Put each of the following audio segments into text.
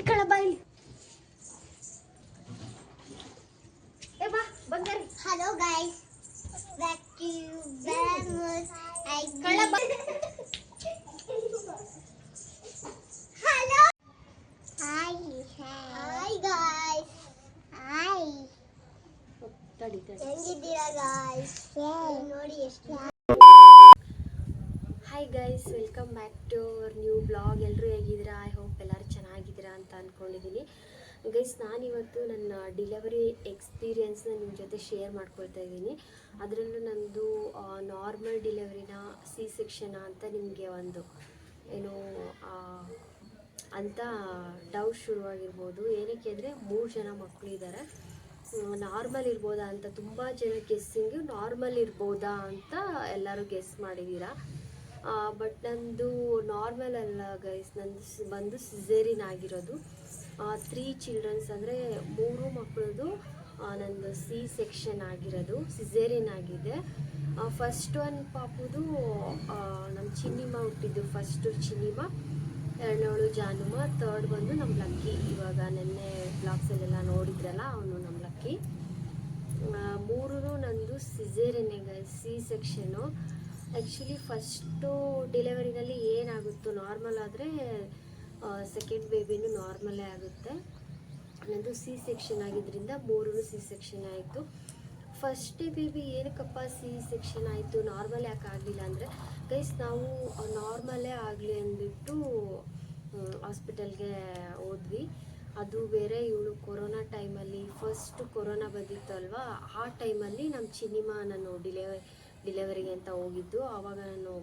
ಕಳಬಾಯಿ Hello guys, back to Bamos. Hello. Hi. Hi guys. Hi. ಹೆಂಗಿದ್ದೀರಾ guys? ನೋಡಿ ಎಷ್ಟು. Hi guys, welcome back to our new blog. ಎಲ್ಲರೂ ಹೇಗಿದ್ದೀರಾ? I hope ಎಲ್ಲರೂ ಚೆನ್ನಾಗಿದ್ದೀರಾ ಅಂತ ಅಂದ್ಕೊಂಡಿದ್ದೀನಿ. ಗೈಸ್, ನಾನಿವತ್ತು ನನ್ನ ಡಿಲಿವರಿ ಎಕ್ಸ್ಪೀರಿಯೆನ್ಸ್ನ ನಿಮ್ಮ ಜೊತೆ ಶೇರ್ ಮಾಡ್ಕೊಳ್ತಾ ಇದ್ದೀನಿ. ಅದರಲ್ಲೂ ನನ್ನದು ನಾರ್ಮಲ್ ಡಿಲಿವರಿನ ಸಿ ಸೆಕ್ಷನ್ ಅಂತ ನಿಮಗೆ ಒಂದು ಏನು ಅಂತ ಡೌಟ್ ಶುರುವಾಗಿರ್ಬೋದು. ಏನಕ್ಕೆ ಅಂದರೆ 3 ಜನ ಮಕ್ಕಳು ಇದ್ದಾರೆ. ನಾರ್ಮಲ್ ಇರ್ಬೋದಾ ಅಂತ ತುಂಬ ಜನ ಗೆಸ್ಸಿಂಗು ನಾರ್ಮಲ್ ಇರ್ಬೋದಾ ಅಂತ ಎಲ್ಲರೂ ಗೆಸ್ ಮಾಡಿದ್ದೀರಾ. ಬಟ್ ನಂದು ನಾರ್ಮಲ್ ಅಲ್ಲ ಗೈಸ್, ನಂದು ಬಂದು ಸಿಸೇರಿನ್ ಆಗಿರೋದು. 3 ಚಿಲ್ಡ್ರನ್ಸ್ ಅಂದರೆ 3 ಮಕ್ಕಳದು ನಂದು ಸಿ ಸೆಕ್ಷನ್ ಆಗಿರೋದು, ಸಿಸೇರಿನ್ ಆಗಿದೆ. ಫಸ್ಟ್ ಒನ್ ಪಾಪುದು ನಮ್ಮ ಚಿನ್ನಿಮ್ಮ ಹುಟ್ಟಿದ್ದು. ಫಸ್ಟು ಚಿನ್ನಿಮ್ಮ, 2ನೇಳು ಜಾನುಮ, 3rd ಬಂದು ನಮ್ಮ ಲಕ್ಕಿ. ಇವಾಗ ನೆನ್ನೆ ಬ್ಲಾಗ್ಸಲ್ಲೆಲ್ಲ ನೋಡಿದ್ರಲ್ಲ, ಅವನು ನಮ್ಮ ಲಕ್ಕಿ. 3 ನಂದು ಸಿಸೇರಿನ್ನೇ guys, C section. Actually first ಡೆಲಿವರಿನಲ್ಲಿ ಏನಾಗುತ್ತೋ ನಾರ್ಮಲ್ ಆದರೆ ಸೆಕೆಂಡ್ ಬೇಬಿನೂ ನಾರ್ಮಲೇ ಆಗುತ್ತೆ. ನಂದು ಸಿ ಸೆಕ್ಷನ್ ಆಗಿದ್ದರಿಂದ 3 ಸಿ ಸೆಕ್ಷನ್ ಆಯಿತು. ಫಸ್ಟ್ ಬೇಬಿ ಏನಕ್ಕಪ್ಪ ಸಿ ಸೆಕ್ಷನ್ ಆಯಿತು, ನಾರ್ಮಲ್ ಯಾಕೆ ಆಗಲಿಲ್ಲ ಅಂದರೆ ಗೈಸ್, ನಾವು ನಾರ್ಮಲೇ ಆಗಲಿ ಅಂದ್ಬಿಟ್ಟು ಹಾಸ್ಪಿಟಲ್ಗೆ ಹೋದ್ವಿ. ಅದು ಬೇರೆ ಇವಳು ಕೊರೋನಾ ಟೈಮಲ್ಲಿ, ಫಸ್ಟ್ ಕೊರೋನಾ ಬಂದಿತ್ತು ಅಲ್ವಾ, ಆ ಟೈಮಲ್ಲಿ ನಮ್ಮ ಚಿನ್ನಿಮ್ಮ ನಾನು ಡಿಲಿವರಿಗೆ ಅಂತ ಹೋಗಿದ್ದು. ಆವಾಗ ನಾನು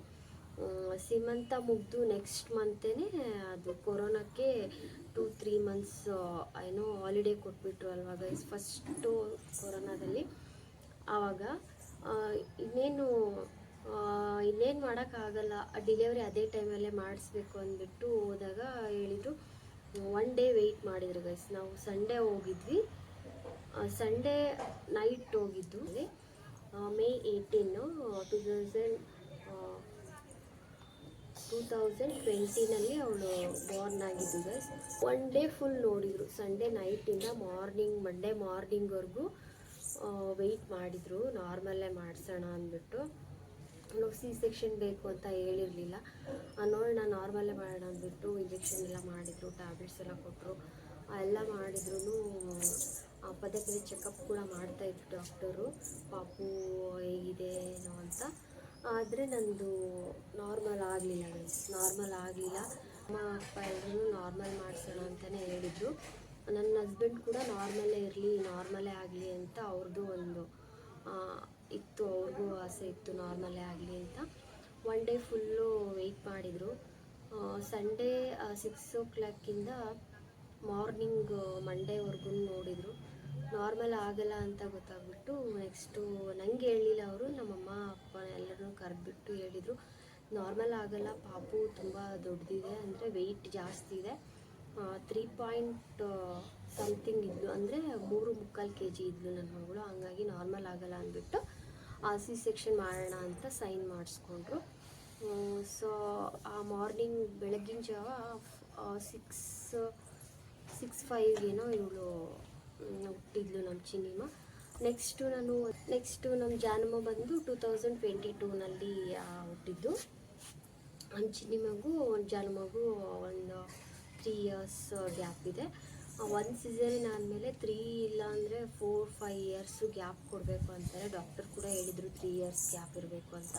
ಸೀಮಂತ ಮುಗಿದು ನೆಕ್ಸ್ಟ್ ಮಂತೇ ಅದು ಕೊರೋನಾಕ್ಕೆ 2-3 ಮಂತ್ಸ್ ಏನೋ ಹಾಲಿಡೇ ಕೊಟ್ಬಿಟ್ರು ಅಲ್ವಾ ಗೈಸ್, ಫಸ್ಟು ಕೊರೋನಾದಲ್ಲಿ. ಆವಾಗ ಇನ್ನೇನು ಮಾಡೋಕ್ಕಾಗಲ್ಲ, ಡಿಲಿವರಿ ಅದೇ ಟೈಮಲ್ಲೇ ಮಾಡಿಸ್ಬೇಕು ಅಂದ್ಬಿಟ್ಟು ಹೋದಾಗ ಹೇಳಿದರು 1 ಡೇ ವೆಯ್ಟ್ ಮಾಡಿದ್ರು ಗೈಸ್. ನಾವು ಸಂಡೇ ಹೋಗಿದ್ವಿ, ಸಂಡೇ ನೈಟ್ ಹೋಗಿದ್ದು. ಮೇ 18, 2020ನಲ್ಲಿ ಅವಳು ಬಾರ್ನ್ ಆಗಿದ್ದು ಗೈಸ್. 1 ಡೇ ಫುಲ್ ನೋಡಿದರು, ಸಂಡೇ ನೈಟಿಂದ ಮಂಡೇ ಮಾರ್ನಿಂಗ್ವರೆಗೂ ವೆಯ್ಟ್ ಮಾಡಿದರು ನಾರ್ಮಲ್ಲೇ ಮಾಡಿಸೋಣ ಅಂದ್ಬಿಟ್ಟು. ನಾವು ಸಿ ಸೆಕ್ಷನ್ ಬೇಕು ಅಂತ ಹೇಳಿರಲಿಲ್ಲ, ನೋಡೋಣ ನಾರ್ಮಲ್ಲೇ ಮಾಡೋಣ ಅಂದ್ಬಿಟ್ಟು ಇಂಜೆಕ್ಷನ್ ಎಲ್ಲ ಮಾಡಿದರು, ಟ್ಯಾಬ್ಲೆಟ್ಸ್ ಎಲ್ಲ ಕೊಟ್ಟರು. ಎಲ್ಲ ಮಾಡಿದ್ರು ಪದೇ ಪದೇ ಚೆಕಪ್ ಕೂಡ ಮಾಡ್ತಾಯಿದ್ರು ಡಾಕ್ಟರು, ಪಾಪು ಹೇಗಿದೆ ಏನೋ ಅಂತ. ಆದರೆ ನಂದು ನಾರ್ಮಲ್ ಆಗಲಿಲ್ಲ ಗೈಸ್, ನಾರ್ಮಲ್ ಆಗಲಿಲ್ಲ. ಅಮ್ಮ ಅಪ್ಪ ಎಲ್ಲರೂ ನಾರ್ಮಲ್ ಮಾಡಿಸೋಣ ಅಂತಲೇ ಹೇಳಿದರು. ನನ್ನ ಹಸ್ಬೆಂಡ್ ಕೂಡ ನಾರ್ಮಲ್ಲೇ ಇರಲಿ, ನಾರ್ಮಲ್ಲೇ ಆಗಲಿ ಅಂತ ಅವ್ರದ್ದು ಒಂದು ಇತ್ತು, ಅವ್ರಿಗೂ ಆಸೆ ಇತ್ತು ನಾರ್ಮಲ್ಲೇ ಆಗಲಿ ಅಂತ. 1 ಡೇ ಫುಲ್ಲು ವೆಯ್ಟ್ ಮಾಡಿದರು. ಸಂಡೇ 6 o'clock ಮಾರ್ನಿಂಗ್ ಮಂಡೇವರೆಗೂ ನೋಡಿದರು. ನಾರ್ಮಲ್ ಆಗಲ್ಲ ಅಂತ ಗೊತ್ತಾಗ್ಬಿಟ್ಟು ನೆಕ್ಸ್ಟು ನನಗೆ ಹೇಳಲಿಲ್ಲ ಅವರು, ನಮ್ಮಮ್ಮ ಅಪ್ಪ ಎಲ್ಲರೂ ಕರೆದ್ಬಿಟ್ಟು ಹೇಳಿದರು ನಾರ್ಮಲ್ ಆಗಲ್ಲ, ಪಾಪು ತುಂಬ ದೊಡ್ಡದಿದೆ, ಅಂದರೆ ವೆಯ್ಟ್ ಜಾಸ್ತಿ ಇದೆ, 3 ಸಮಥಿಂಗ್ ಇದ್ಲು, ಅಂದರೆ 3.25 kg ಇದ್ಲು ನನ್ನ ಮಗಳು. ಹಂಗಾಗಿ ನಾರ್ಮಲ್ ಆಗಲ್ಲ ಅಂದ್ಬಿಟ್ಟು ಸಿ ಸೆಕ್ಷನ್ ಮಾಡೋಣ ಅಂತ ಸೈನ್ ಮಾಡಿಸ್ಕೊಂಡ್ರು. ಸೊ ಆ ಮಾರ್ನಿಂಗ್ ಬೆಳಗ್ಗಿನ ಜಾವ 6:05 ಏನೋ ಇವಳು ಹುಟ್ಟಿದ್ಲು ನಮ್ಮ ಚಿನ್ನಿಮ್ಮ. ನೆಕ್ಸ್ಟು ನಮ್ಮ ಜಾನುಮ ಬಂದು 2022ನಲ್ಲಿ ಹುಟ್ಟಿದ್ದು. ನಮ್ಮ ಚಿನ್ನಿಮಗೂ ಒಂದು ಜಾನುಮಗೂ ಒಂದು 3 years ಗ್ಯಾಪ್ ಇದೆ. 1 ಸಿಸೇರಿನ್ ಆದಮೇಲೆ 3 ಇಲ್ಲ ಅಂದರೆ 4-5 years ಗ್ಯಾಪ್ ಕೊಡಬೇಕು ಅಂತಾರೆ. ಡಾಕ್ಟರ್ ಕೂಡ ಹೇಳಿದರು 3 years ಗ್ಯಾಪ್ ಇರಬೇಕು ಅಂತ.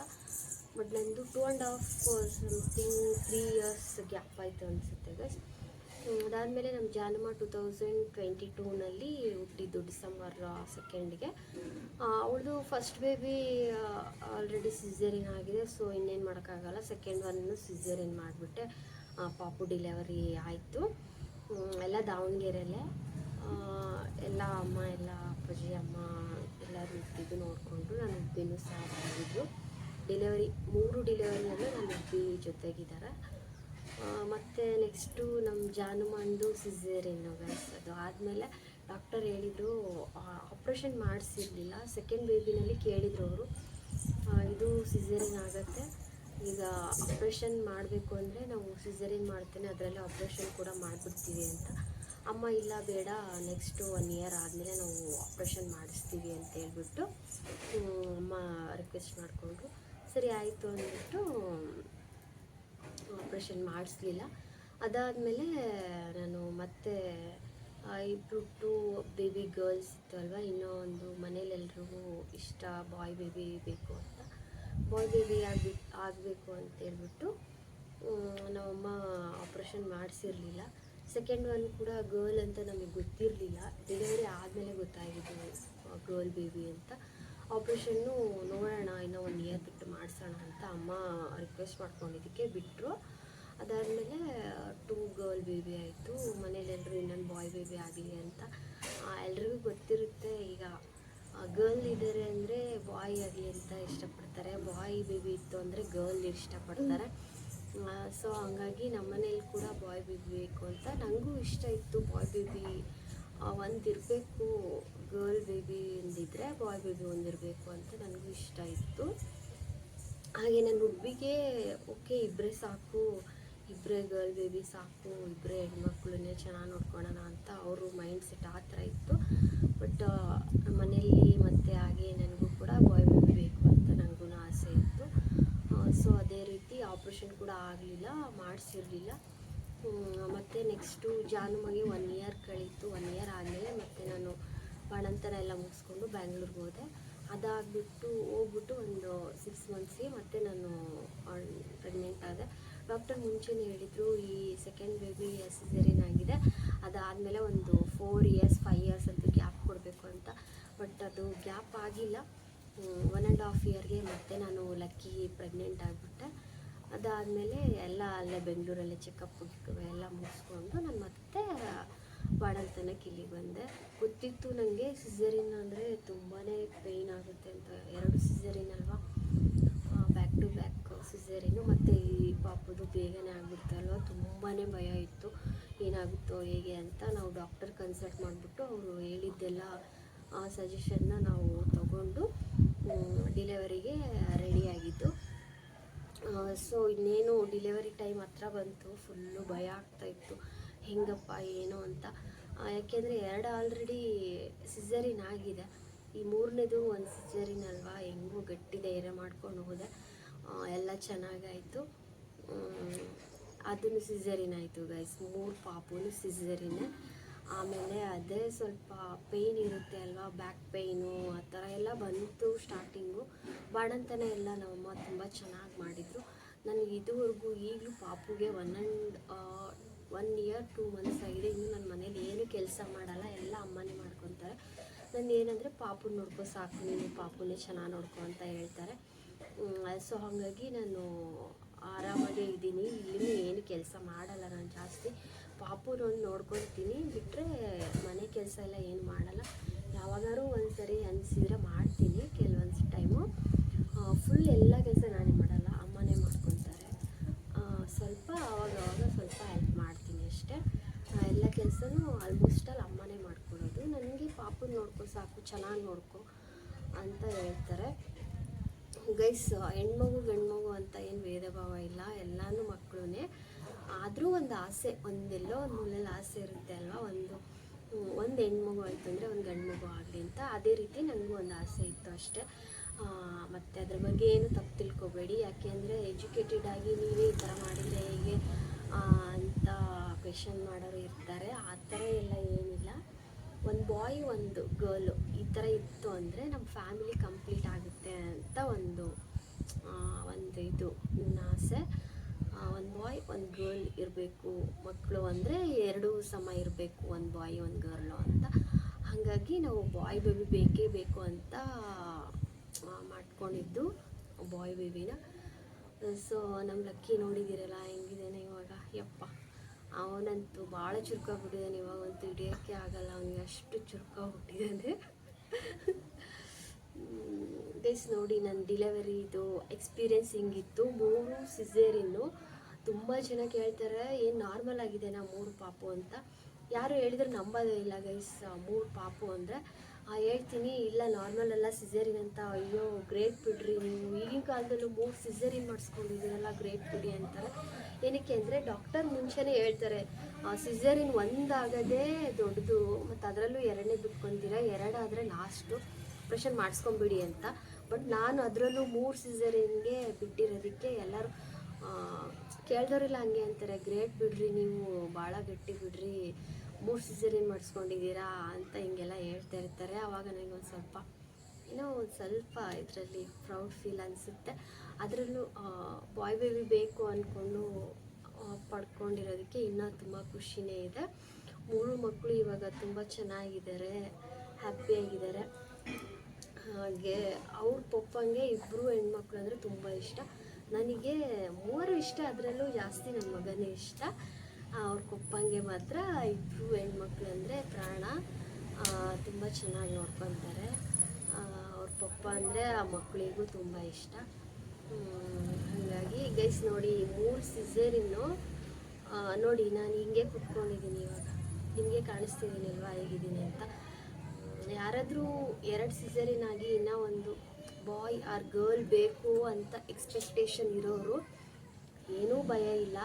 ಬಟ್ ನಂದು 2.5 ಸಮಥಿಂಗ್ 3 years ಗ್ಯಾಪ್ ಆಯಿತು ಅನಿಸುತ್ತೆ ಗೈಸ್. ಅದಾದಮೇಲೆ ನಮ್ಮ ಜಾನುಮ 2022ನಲ್ಲಿ ಹುಟ್ಟಿದ್ದು, ಡಿಸೆಂಬರ್ 2ಗೆ. ಅವಳದು ಫಸ್ಟ್ ಬೇಬಿ ಆಲ್ರೆಡಿ ಸಿಸೇರಿನ್ ಆಗಿದೆ, ಸೊ ಇನ್ನೇನು ಮಾಡೋಕ್ಕಾಗಲ್ಲ. ಸೆಕೆಂಡ್ ಒನ್ನು ಸಿಸೇರಿನ್ ಮಾಡಿಬಿಟ್ಟೆ ಪಾಪು ಡಿಲಿವರಿ ಆಯಿತು. ಎಲ್ಲ ದಾವಣಗೆರೆಯಲ್ಲೇ, ಎಲ್ಲ ಅಮ್ಮ, ಎಲ್ಲ ಅಪ್ಪಾಜಿ, ಅಮ್ಮ ಎಲ್ಲರೂ ಇರ್ತಿದ್ದು ನೋಡಿಕೊಂಡು. ನಾನು ಉಬ್ಬಿನೂ ಸಹ ಬಂದಿದ್ದು. ಡೆಲಿವರಿ 3 ಡೆಲಿವರಿಯಲ್ಲೂ ನನ್ನ ಉಬ್ಬಿ ಜೊತೆಗಿದ್ದಾರೆ. ಮತ್ತು ನೆಕ್ಸ್ಟು ನಮ್ಮ ಜಾನುಮಂದು ಸಿಸೇರಿನ್ನು ಗೈಸ್. ಅದು ಆದಮೇಲೆ ಡಾಕ್ಟರ್ ಹೇಳಿದರು, ಆಪ್ರೇಷನ್ ಮಾಡಿಸಿರಲಿಲ್ಲ. ಸೆಕೆಂಡ್ ಬೇಬಿನಲ್ಲಿ ಕೇಳಿದರು ಅವರು, ಇದು ಸಿಸೇರಿನ್ ಆಗುತ್ತೆ, ಈಗ ಆಪ್ರೇಷನ್ ಮಾಡಬೇಕು ಅಂದರೆ ನಾವು ಸಿಸೇರಿನ್ ಮಾಡ್ತೇನೆ, ಅದರಲ್ಲೇ ಆಪ್ರೇಷನ್ ಕೂಡ ಮಾಡಿಬಿಡ್ತೀವಿ ಅಂತ. ಅಮ್ಮ ಇಲ್ಲ ಬೇಡ ನೆಕ್ಸ್ಟು 1 ಇಯರ್ ಆದಮೇಲೆ ನಾವು ಆಪ್ರೇಷನ್ ಮಾಡಿಸ್ತೀವಿ ಅಂತ ಹೇಳ್ಬಿಟ್ಟು ಅಮ್ಮ ರಿಕ್ವೆಸ್ಟ್ ಮಾಡಿಕೊಂಡ್ರು. ಸರಿ ಆಯಿತು ಅಂದ್ಬಿಟ್ಟು ಆಪ್ರೇಷನ್ ಮಾಡಿಸ್ಲಿಲ್ಲ. ಅದಾದಮೇಲೆ ನಾನು ಮತ್ತೆ ಇಬ್ಬರು 2 ಬೇಬಿ ಗರ್ಲ್ಸ್ ಇತ್ತು ಅಲ್ವಾ, ಇನ್ನೂ ಒಂದು ಮನೇಲೆಲ್ರಿಗೂ ಇಷ್ಟ ಬಾಯ್ ಬೇಬಿ ಬೇಕು ಅಂತ, ಬಾಯ್ ಬೇಬಿ ಆಗಬೇಕು ಅಂತ ಹೇಳ್ಬಿಟ್ಟು ನಮ್ಮಮ್ಮ ಆಪ್ರೇಷನ್ ಮಾಡಿಸಿರಲಿಲ್ಲ. ಸೆಕೆಂಡ್ ಒನ್ ಕೂಡ ಗರ್ಲ್ ಅಂತ ನಮಗೆ ಗೊತ್ತಿರಲಿಲ್ಲ, ಡೆಲಿವರಿ ಆದಮೇಲೆ ಗೊತ್ತಾಗಿದ್ದು ಗರ್ಲ್ ಬೇಬಿ ಅಂತ. ಆಪ್ರೇಷನ್ನು ನೋಡೋಣ ಇನ್ನೂ 1 ಇಯರ್ ಬಿಟ್ಟು ಮಾಡಿಸೋಣ ಅಂತ ಅಮ್ಮ ರಿಕ್ವೆಸ್ಟ್ ಮಾಡ್ಕೊಂಡಿದ್ದಕ್ಕೆ ಬಿಟ್ಟರು. ಅದಾದಮೇಲೆ 2 ಗರ್ಲ್ ಬೇಬಿ ಆಯಿತು. ಮನೇಲೆಲ್ಲರೂ ಇನ್ನೊಂದು ಬಾಯ್ ಬೇಬಿ ಆಗಲಿ ಅಂತ. ಎಲ್ರಿಗೂ ಗೊತ್ತಿರುತ್ತೆ, ಈಗ ಗರ್ಲ್ ಇದ್ದಾರೆ ಅಂದರೆ ಬಾಯ್ ಆಗಲಿ ಅಂತ ಇಷ್ಟಪಡ್ತಾರೆ, ಬಾಯ್ ಬೇಬಿ ಇತ್ತು ಅಂದರೆ ಗರ್ಲ್ ಇಷ್ಟಪಡ್ತಾರೆ. ಸೊ ಹಂಗಾಗಿ ನಮ್ಮ ಮನೇಲಿ ಕೂಡ ಬಾಯ್ ಬೇಬಿ ಬೇಕು ಅಂತ. ನನಗೂ ಇಷ್ಟ ಇತ್ತು ಬಾಯ್ ಬೇಬಿ ಒಂದಿರಬೇಕು, ಗರ್ಲ್ ಬೇಬಿ ಒಂದಿದ್ರೆ ಬಾಯ್ ಬೇಬಿ ಒಂದಿರಬೇಕು ಅಂತ ನನಗೂ ಇಷ್ಟ ಇತ್ತು. ಹಾಗೆ ನನ್ನ ಹುಡುಗಿಗೆ ಓಕೆ ಇಬ್ಬರೇ ಸಾಕು, ಇಬ್ಬರೇ ಗರ್ಲ್ ಬೇಬಿ ಸಾಕು, ಇಬ್ಬರೇ ಹೆಣ್ಮಕ್ಳನ್ನೇ ಚೆನ್ನಾಗಿ ನೋಡ್ಕೊಳ್ಳೋಣ ಅಂತ ಅವರು ಮೈಂಡ್ ಸೆಟ್ ಆ ಥರ ಇತ್ತು. ಬಟ್ ಮನೆಯಲ್ಲಿ ಮತ್ತು ಹಾಗೆ ನನಗೂ ಕೂಡ ಬಾಯ್ ಬೇಬಿ ಬೇಕು ಅಂತ ನನಗೂ ಆಸೆ ಇತ್ತು. ಸೊ ಅದೇ ರೀತಿ ಆಪ್ರೇಷನ್ ಕೂಡ ಆಗಲಿಲ್ಲ, ಮಾಡಿಸಿರಲಿಲ್ಲ. ಮತ್ತು ನೆಕ್ಸ್ಟು ಜಾನುಮಗೆ 1 ಇಯರ್ ಕಳೀತು. 1 ಇಯರ್ ಆದಮೇಲೆ ಮತ್ತೆ ನಾನು ಬಾಣಂತನ ಎಲ್ಲ ಮುಗಿಸ್ಕೊಂಡು ಬ್ಯಾಂಗ್ಳೂರ್ಗೆ ಹೋದೆ. ಅದಾಗ್ಬಿಟ್ಟು ಹೋಗ್ಬಿಟ್ಟು ಒಂದು 6 ಮಂತ್ಸ್ಗೆ ಮತ್ತೆ ನಾನು ಪ್ರೆಗ್ನೆಂಟ್ ಆದೆ. ಡಾಕ್ಟರ್ ಮುಂಚೆನೇ ಹೇಳಿದರು ಈ ಸೆಕೆಂಡ್ ಬೇಬಿ ಸಿಸೇರಿಯನ್ ಆಗಿದೆ, ಅದಾದಮೇಲೆ ಒಂದು 4 ಇಯರ್ಸ್ 5 ಇಯರ್ಸ್ ಅಂತೂ ಗ್ಯಾಪ್ ಕೊಡಬೇಕು ಅಂತ. ಬಟ್ ಅದು ಗ್ಯಾಪ್ ಆಗಿಲ್ಲ. 1.5 ಇಯರ್ಗೆ ಮತ್ತೆ ನಾನು ಲಕ್ಕಿ ಪ್ರೆಗ್ನೆಂಟ್ ಆಗಿಬಿಟ್ಟೆ. ಅದಾದಮೇಲೆ ಎಲ್ಲ ಅಲ್ಲೇ ಬೆಂಗಳೂರಲ್ಲೇ ಚೆಕಪ್ ಎಲ್ಲ ಮುಗಿಸ್ಕೊಂಡು ನಾನು ಮತ್ತೆ ಬಾಣಂತನಕ್ಕೆ ಇಲ್ಲಿಗೆ ಬಂದೆ. ಗೊತ್ತಿತ್ತು ನನಗೆ ಸಿಸೇರಿಯನ್ ಅಂದರೆ ತುಂಬಾ ಪೇಯ್ನ್ ಆಗುತ್ತೆ ಅಂತ. 2 ಸಿಸೇರಿಯನ್ ಅಲ್ವಾ, ಬ್ಯಾಕ್ ಟು ಬ್ಯಾಕ್ ಸಿಸೇರಿಯನು. ಮತ್ತು ಈ ಪಾಪದು ಬೇಗನೆ ಆಗಿಬಿಡ್ತು ಅಲ್ವಾ, ತುಂಬಾ ಭಯ ಇತ್ತು ಏನಾಗುತ್ತೋ ಹೇಗೆ ಅಂತ. ನಾವು ಡಾಕ್ಟರ್ ಕನ್ಸಲ್ಟ್ ಮಾಡಿಬಿಟ್ಟು ಅವರು ಹೇಳಿದ್ದೆಲ್ಲ ಸಜೆಷನ್ನ ನಾವು ತಗೊಂಡು ಡಿಲೆವರಿಗೆ ರೆಡಿಯಾಗಿದ್ದು. ಸೊ ಇನ್ನೇನು ಡಿಲೆವರಿ ಟೈಮ್ ಹತ್ರ ಬಂತು, ಫುಲ್ಲು ಭಯ ಆಗ್ತಾಯಿತ್ತು ಹೆಂಗಪ್ಪ ಏನೋ ಅಂತ. ಯಾಕೆಂದರೆ 2 ಆಲ್ರೆಡಿ ಸಿಸೇರಿಯನ್ ಆಗಿದೆ, ಈ 3ನೇದು ಒಂದು ಸಿಸೇರಿಯನ್ ಅಲ್ವಾ, ಹೆಂಗೂ ಗಟ್ಟಿ ಧೈರ್ಯ ಮಾಡ್ಕೊಂಡು ಹೋದೆ. ಎಲ್ಲ ಚೆನ್ನಾಗಾಯಿತು. ಅದನ್ನು ಸಿಸೇರಿಯನ್ ಆಯಿತು ಗೈಸ್, 3 ಪಾಪುನು ಸಿಸೇರಿಯನ್ನೇ. ಆಮೇಲೆ ಅದೇ ಸ್ವಲ್ಪ ಪೇಯ್ನ್ ಇರುತ್ತೆ ಅಲ್ವಾ, ಬ್ಯಾಕ್ ಪೇಯ್ನು ಆ ಥರ ಎಲ್ಲ ಬಂತು ಸ್ಟಾರ್ಟಿಂಗು. ಬಾಣಂತನ ಎಲ್ಲ ನಮ್ಮಮ್ಮ ತುಂಬ ಚೆನ್ನಾಗಿ ಮಾಡಿದರು. ನನಗೆ ಇದುವರೆಗೂ ಈಗಲೂ ಪಾಪುಗೆ 1 ಇಯರ್ 2 ಮಂತ್ಸ್ ಆಗಿದೆ. ಇನ್ನು ನನ್ನ ಮನೇಲಿ ಏನು ಕೆಲಸ ಮಾಡಲ್ಲ, ಎಲ್ಲ ಅಮ್ಮನೇ ಮಾಡ್ಕೊತಾರೆ. ನಾನು ಏನಂದರೆ ಪಾಪುನ ನೋಡ್ಕೊ ಸಾಕು, ನೀನು ಪಾಪುನೇ ಚೆನ್ನಾಗಿ ನೋಡ್ಕೊ ಅಂತ ಹೇಳ್ತಾರೆ. ಸೊ ಹಾಗಾಗಿ ನಾನು ಆರಾಮಾಗೇ ಇದ್ದೀನಿ. ಇಲ್ಲಿನೂ ಏನು ಕೆಲಸ ಮಾಡಲ್ಲ ನಾನು ಜಾಸ್ತಿ, ಪಾಪುನೊಂದು ನೋಡ್ಕೊತೀನಿ ಬಿಟ್ಟರೆ ಮನೆ ಕೆಲಸ ಎಲ್ಲ ಏನು ಮಾಡಲ್ಲ. ಯಾವಾಗಾದ್ರೂ ಒಂದು ಸರಿ ಅನಿಸಿದ್ರೆ ಮಾಡ್ತೀನಿ, ಕೆಲವೊಂದು ಟೈಮು ಫುಲ್ ಎಲ್ಲ ಕೆಲಸ ನಾನೇ ಮಾಡಲ್ಲ, ಅಮ್ಮನೇ ಮಾಡ್ಕೊತಾರೆ. ಸ್ವಲ್ಪ ಆವಾಗವಾಗ ಸ್ವಲ್ಪ ಹೆಲ್ಪ್ ಮಾಡ್ತೀನಿ ಅಷ್ಟೇ. ಎಲ್ಲ ಕೆಲಸನೂ ಆಲ್ಮೋಸ್ಟ್ ಅಲ್ಲಿ ಅಮ್ಮನೇ ಮಾಡ್ಕೊಡೋದು. ನನಗೆ ಪಾಪುನ ನೋಡ್ಕೊ ಸಾಕು, ಚೆನ್ನಾಗಿ ನೋಡ್ಕೊ ಅಂತ ಹೇಳ್ತಾರೆ ಗೈಸ್. ಹೆಣ್ಮಗು ಗಂಡ್ಮಗು ಅಂತ ಏನು ಭೇದ ಭಾವ ಇಲ್ಲ, ಎಲ್ಲನೂ ಮಕ್ಕಳೇ. ಆದರೂ ಒಂದು ಆಸೆ, ಒಂದೆಲ್ಲೋ ಒಂದು ಮೂಲೆಯಲ್ಲಿ ಆಸೆ ಇರುತ್ತೆ ಅಲ್ವಾ, ಒಂದು ಹೆಣ್ಮಗು ಆಯಿತು ಅಂದರೆ ಒಂದು ಗಂಡು ಮಗು ಆಗಲಿ ಅಂತ. ಅದೇ ರೀತಿ ನನಗೂ ಒಂದು ಆಸೆ ಇತ್ತು ಅಷ್ಟೇ. ಮತ್ತು ಅದ್ರ ಬಗ್ಗೆ ಏನು ತಪ್ಪು ತಿಳ್ಕೊಬೇಡಿ, ಯಾಕೆಂದರೆ ಎಜುಕೇಟೆಡ್ ಆಗಿ ನೀವೇ ಈ ಥರ ಮಾಡಿದರೆ ಹೇಗೆ ಅಂತ ಕ್ವೆಶನ್ ಮಾಡೋರು ಇರ್ತಾರೆ. ಆ ಥರ ಎಲ್ಲ ಏನಿಲ್ಲ. ಒಂದು ಬಾಯ್ ಒಂದು ಗರ್ಲು ಈ ಥರ ಇತ್ತು ಅಂದರೆ ನಮ್ಮ ಫ್ಯಾಮಿಲಿ ಕಂಪ್ಲೀಟ್ ಆಗುತ್ತೆ ಅಂತ ಒಂದು ಇದು ನನ್ನ ಆಸೆ. ಒಂದು ಬಾಯ್ ಒಂದು ಗರ್ಲ್ ಇರಬೇಕು, ಮಕ್ಕಳು ಅಂದರೆ 2 ಸಮ ಇರಬೇಕು, ಒಂದು ಬಾಯ್ ಒಂದು ಗರ್ಲು ಅಂತ. ಹಾಗಾಗಿ ನಾವು ಬಾಯ್ ಬೇಬಿ ಬೇಕೇ ಬೇಕು ಅಂತ ಮಾಡ್ಕೊಂಡಿದ್ದು ಬಾಯ್ ಬೇಬಿನ. ಸೊ ನಮ್ಮ ಲಕ್ಕಿ ನೋಡಿದ್ದೀರಲ್ಲ ಹೆಂಗಿದ್ದಾನೆ ಇವಾಗ. ಯಪ್ಪ, ಅವನಂತೂ ಭಾಳ ಚುರುಕಾಗ್ಬಿಟ್ಟಿದ್ದಾನೆ ಇವಾಗಂತೂ, ಹಿಡಿಯೋಕ್ಕೆ ಆಗಲ್ಲ ಅವನಿಗೆ, ಅಷ್ಟು ಚುರುಕಾಗ್ಬಿಟ್ಟಿದ್ದಾನೆ ಗೈಸ್. ನೋಡಿ ನನ್ನ ಡಿಲೆವರಿದು ಎಕ್ಸ್ಪೀರಿಯೆನ್ಸ್ ಹಿಂಗಿತ್ತು. 3 ಸಿಸೇರಿಯನ್ನು ತುಂಬ ಜನ ಕೇಳ್ತಾರೆ ಏನು ನಾರ್ಮಲ್ ಆಗಿದೆ ನಾ 3 ಪಾಪು ಅಂತ. ಯಾರು ಹೇಳಿದ್ರೆ ನಂಬೋದೇ ಇಲ್ಲ ಗೈಸ್. 3 ಪಾಪು ಅಂದರೆ ಹೇಳ್ತೀನಿ ಇಲ್ಲ ನಾರ್ಮಲ್ ಅಲ್ಲ ಸಿಸೇರಿನ್ ಅಂತ. ಅಯ್ಯೋ ಗ್ರೇಟ್ ಬಿಡ್ರಿ ನೀವು, ಈಗಿನ ಕಾಲದಲ್ಲೂ 3 ಸಿಸೇರಿನ್ ಮಾಡಿಸ್ಕೊಂಡಿದ್ದೀರಲ್ಲ ಗ್ರೇಟ್ ಬಿಡಿ ಅಂತಾರೆ. ಏನಕ್ಕೆ ಅಂದರೆ ಡಾಕ್ಟರ್ ಮುಂಚೆನೇ ಹೇಳ್ತಾರೆ ಸಿಸೇರಿನ್ 1 ಆಗೋದೇ ದೊಡ್ಡದು, ಮತ್ತು ಅದರಲ್ಲೂ 2ನೇ ಬಿಟ್ಕೊತೀರ, 2 ಆದರೆ ಲಾಸ್ಟು, ಆಪ್ರೇಷನ್ ಮಾಡಿಸ್ಕೊಂಬಿಡಿ ಅಂತ. ಬಟ್ ನಾನು ಅದರಲ್ಲೂ 3 ಸಿಸೇರಿನ್ಗೆ ಬಿಟ್ಟಿರೋದಕ್ಕೆ ಎಲ್ಲರೂ ಕೇಳ್ದವ್ರಿಲ್ಲ ಹಂಗೆ ಅಂತಾರೆ, ಗ್ರೇಟ್ ಬಿಡ್ರಿ ನೀವು, ಭಾಳ ಗಟ್ಟಿ ಬಿಡ್ರಿ, 3 ಸಿಸೇರಿನ್ ಮಾಡಿಸ್ಕೊಂಡಿದ್ದೀರಾ ಅಂತ ಹಿಂಗೆಲ್ಲ ಹೇಳ್ತಾ ಇರ್ತಾರೆ. ಆವಾಗ ನನಗೊಂದು ಸ್ವಲ್ಪ ಏನೋ ಒಂದು ಸ್ವಲ್ಪ ಇದರಲ್ಲಿ ಪ್ರೌಡ್ ಫೀಲ್ ಅನಿಸುತ್ತೆ. ಅದರಲ್ಲೂ ಬಾಯ್ ಬೇಬಿ ಬೇಕು ಅಂದ್ಕೊಂಡು ಪಡ್ಕೊಂಡಿರೋದಕ್ಕೆ ಇನ್ನೂ ತುಂಬ ಖುಷಿನೇ ಇದೆ. 3 ಮಕ್ಕಳು ಇವಾಗ ತುಂಬ ಚೆನ್ನಾಗಿದ್ದಾರೆ, ಹ್ಯಾಪಿಯಾಗಿದ್ದಾರೆ. ಹಾಗೆ ಅವ್ರ ಪಪ್ಪಂಗೆ 2 ಹೆಣ್ಮಕ್ಳು ಅಂದರೆ ತುಂಬ ಇಷ್ಟ. ನನಗೆ 3 ಇಷ್ಟ, ಅದರಲ್ಲೂ ಜಾಸ್ತಿ ನನ್ನ ಮಗನೇ ಇಷ್ಟ. ಅವ್ರ ಪಪ್ಪಂಗೆ ಮಾತ್ರ 2 ಹೆಣ್ಮಕ್ಳು ಅಂದರೆ ಪ್ರಾಣ. ತುಂಬ ಚೆನ್ನಾಗಿ ನೋಡ್ಕೊತಾರೆ. ಅವ್ರ ಪಪ್ಪ ಅಂದರೆ ಆ ಮಕ್ಕಳಿಗೂ ತುಂಬ ಇಷ್ಟ. ಹಾಗಾಗಿ ಗೈಸ್ ನೋಡಿ 3 ಸಿಸೇರಿನ್ನು ನೋಡಿ ನಾನು ಹಿಂಗೆ ಕುತ್ಕೊಂಡಿದ್ದೀನಿ ಇವಾಗ, ನಿಮಗೆ ಕಾಣಿಸ್ತಿದ್ದೀನಿಲ್ವಾ ಹೇಗಿದ್ದೀನಿ ಅಂತ. ಯಾರಾದರೂ 2 ಸಿಸೇರಿನ್ ಆಗಿ ಇನ್ನೂ ಒಂದು ಬಾಯ್ ಆರ್ ಗರ್ಲ್ ಬೇಕು ಅಂತ ಎಕ್ಸ್ಪೆಕ್ಟೇಷನ್ ಇರೋರು ಏನೂ ಭಯ ಇಲ್ಲ,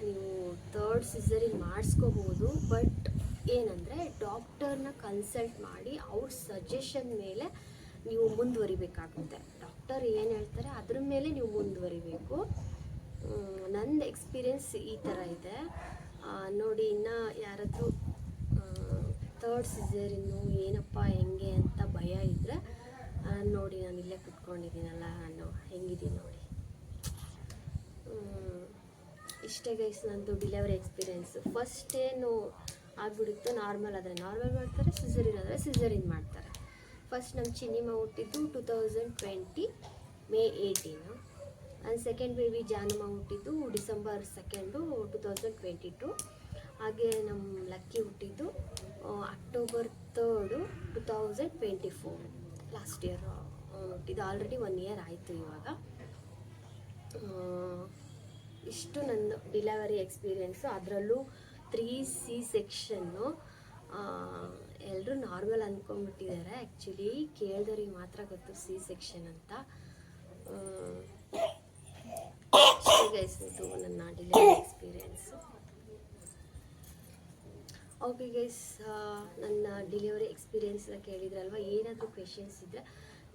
ನೀವು 3rd ಸಿಸೇರಿನ್ ಮಾಡಿಸ್ಕೋಬೋದು. ಬಟ್ ಏನಂದರೆ ಡಾಕ್ಟರ್ನ ಕನ್ಸಲ್ಟ್ ಮಾಡಿ ಅವ್ರ ಸಜೆಷನ್ ಮೇಲೆ ನೀವು ಮುಂದುವರಿಬೇಕಾಗುತ್ತೆ. ಡಾಕ್ಟರ್ ಏನು ಹೇಳ್ತಾರೆ ಅದ್ರ ಮೇಲೆ ನೀವು ಮುಂದುವರಿಬೇಕು. ನನ್ನ ಎಕ್ಸ್ಪೀರಿಯೆನ್ಸ್ ಈ ಥರ ಇದೆ ನೋಡಿ. ಇನ್ನು ಯಾರಾದರೂ 3rd ಸಿಸೇರಿನ್ನು ಏನಪ್ಪ ಹೆಂಗೆ ಅಂತ ಭಯ ಇದ್ದರೆ ನೋಡಿ, ನಾನು ಇಲ್ಲೇ ಕುತ್ಕೊಂಡಿದ್ದೀನಲ್ಲ, ನಾನು ಹೆಂಗಿದ್ದೀನಿ ನೋಡಿ. ಇಷ್ಟೇ ಗೈಸ್ ನಂದು ಡಿಲಿವರಿ ಎಕ್ಸ್ಪೀರಿಯೆನ್ಸು. ಫಸ್ಟ್ ಏನು ಆಗ್ಬಿಡುತ್ತೋ ನಾರ್ಮಲ್ ಆದರೆ ನಾರ್ಮಲ್ ಮಾಡ್ತಾರೆ, ಸಿಸೇರಿನ್ ಆದರೆ ಸಿಸೇರಿನ್ ಮಾಡ್ತಾರೆ. ಫಸ್ಟ್ ನಮ್ಮ ಚಿನ್ನಿಮ್ಮ ಹುಟ್ಟಿದ್ದು 2020 May 18. And second baby Janamma ಹುಟ್ಟಿದ್ದು ಡಿಸೆಂಬರ್ 2, 2022. ಹಾಗೆ ನಮ್ಮ ಲಕ್ಕಿ ಹುಟ್ಟಿದ್ದು ಅಕ್ಟೋಬರ್ 3, 2024. ಲಾಸ್ಟ್ ಇಯರ್ ಹುಟ್ಟಿದ್ದು. ಆಲ್ರೆಡಿ 1 ಇಯರ್ ಆಯಿತು ಇವಾಗ. ಇಷ್ಟು ನನ್ನ ಡಿಲಿವರಿ ಎಕ್ಸ್ಪೀರಿಯೆನ್ಸು. ಅದರಲ್ಲೂ 3 ಸೆಕ್ಷನ್ನು. ಎಲ್ಲರೂ ನಾರ್ಮಲ್ ಅಂದ್ಕೊಂಡ್ಬಿಟ್ಟಿದ್ದಾರೆ, ಆ್ಯಕ್ಚುಲಿ ಕೇಳ್ದವ್ರಿಗೆ ಮಾತ್ರ ಗೊತ್ತು ಸೆಕ್ಷನ್ ಅಂತ. ಗೈಸ್ ಇದು ನನ್ನ ಡಿಲಿವರಿ ಎಕ್ಸ್ಪೀರಿಯೆನ್ಸು. ಓಕೆ ಗೈಸ್, ನನ್ನ ಡಿಲಿವರಿ ಎಕ್ಸ್ಪೀರಿಯೆನ್ಸ್ ಕೇಳಿದ್ರಲ್ವ, ಏನಾದರೂ ಕ್ವೆಶನ್ಸ್ ಇದ್ದರೆ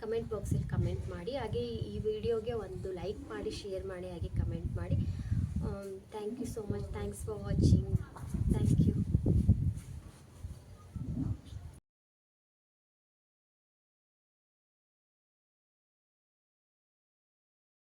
ಕಮೆಂಟ್ ಬಾಕ್ಸಲ್ಲಿ ಕಮೆಂಟ್ ಮಾಡಿ. ಹಾಗೆ ಈ ವಿಡಿಯೋಗೆ ಒಂದು ಲೈಕ್ ಮಾಡಿ, ಶೇರ್ ಮಾಡಿ, ಹಾಗೆ ಕಮೆಂಟ್ ಮಾಡಿ. Thank you so much. Thanks for watching. Thank you.